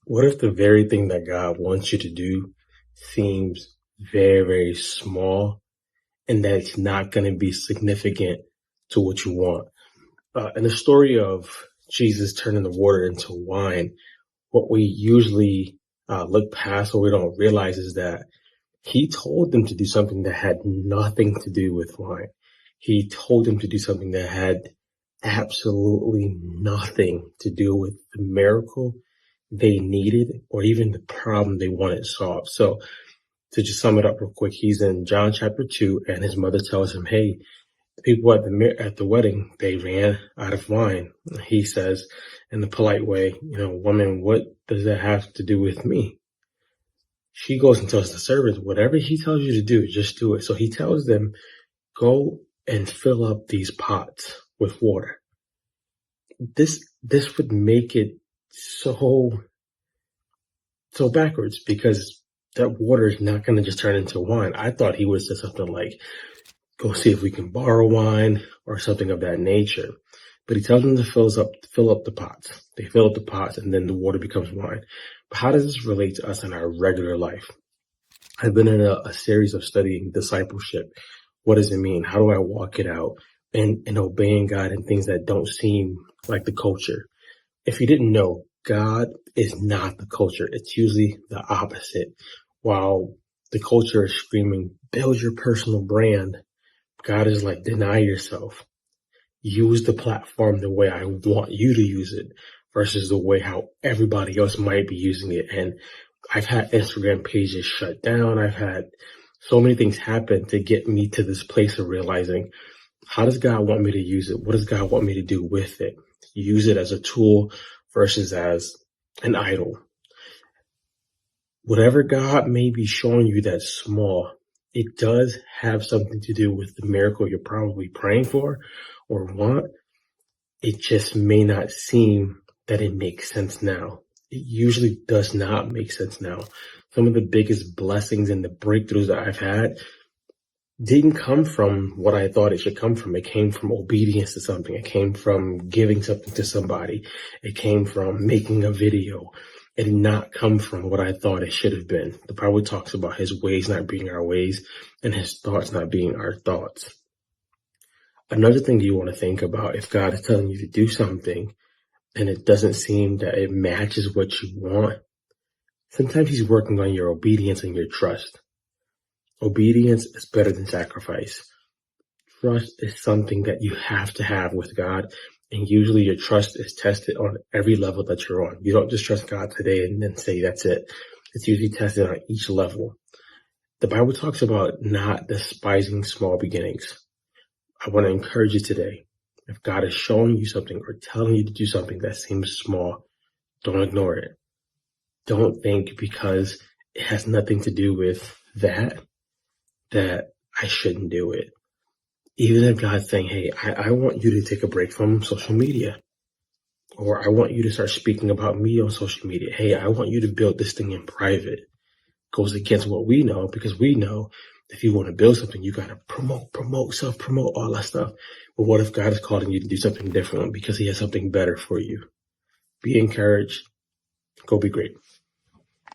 What if the very thing that God wants you to do seems very, very small and that it's not going to be significant to what you want? In the story of Jesus turning the water into wine, what we usually look past or we don't realize is that he told them to do something that had nothing to do with wine. He told them to do something that had absolutely nothing to do with the miracle they needed or even the problem they wanted solved. So to just sum it up real quick, he's in John chapter 2 and his mother tells him, hey, the people at the wedding, they ran out of wine. He says in the polite way, woman, what does that have to do with me? She goes and tells the servants, whatever he tells you to do, just do it. So he tells them, go and fill up these pots with water. This would make it so backwards because that water is not going to just turn into wine. I thought he would say something like, go see if we can borrow wine or something of that nature. But he tells them to fill up the pots. They fill up the pots and then the water becomes wine. But how does this relate to us in our regular life? I've been in a series of studying discipleship. What does it mean? How do I walk it out and obeying God in things that don't seem like the culture? If you didn't know, God is not the culture. It's usually the opposite. While the culture is screaming, build your personal brand, God is like, deny yourself. Use the platform the way I want you to use it versus the way how everybody else might be using it. And I've had Instagram pages shut down. I've had so many things happen to get me to this place of realizing, how does God want me to use it? What does God want me to do with it? Use it as a tool versus as an idol. Whatever God may be showing you that's small, it does have something to do with the miracle you're probably praying for or want. It just may not seem that it makes sense now. It usually does not make sense now. Some of the biggest blessings and the breakthroughs that I've had didn't come from what I thought it should come from. It came from obedience to something. It came from giving something to somebody. It came from making a video. It did not come from what I thought it should have been. The Bible talks about his ways not being our ways and his thoughts not being our thoughts. Another thing you want to think about, if God is telling you to do something and it doesn't seem that it matches what you want, sometimes he's working on your obedience and your trust. Obedience is better than sacrifice. Trust is something that you have to have with God. And usually your trust is tested on every level that you're on. You don't just trust God today and then say that's it. It's usually tested on each level. The Bible talks about not despising small beginnings. I want to encourage you today. If God is showing you something or telling you to do something that seems small, don't ignore it. Don't think because it has nothing to do with that I shouldn't do it. Even if God's saying, hey, I want you to take a break from social media, or I want you to start speaking about me on social media. Hey, I want you to build this thing in private. Goes against what we know, because we know if you want to build something, you got to promote, self-promote, all that stuff. But what if God is calling you to do something different because he has something better for you? Be encouraged. Go be great.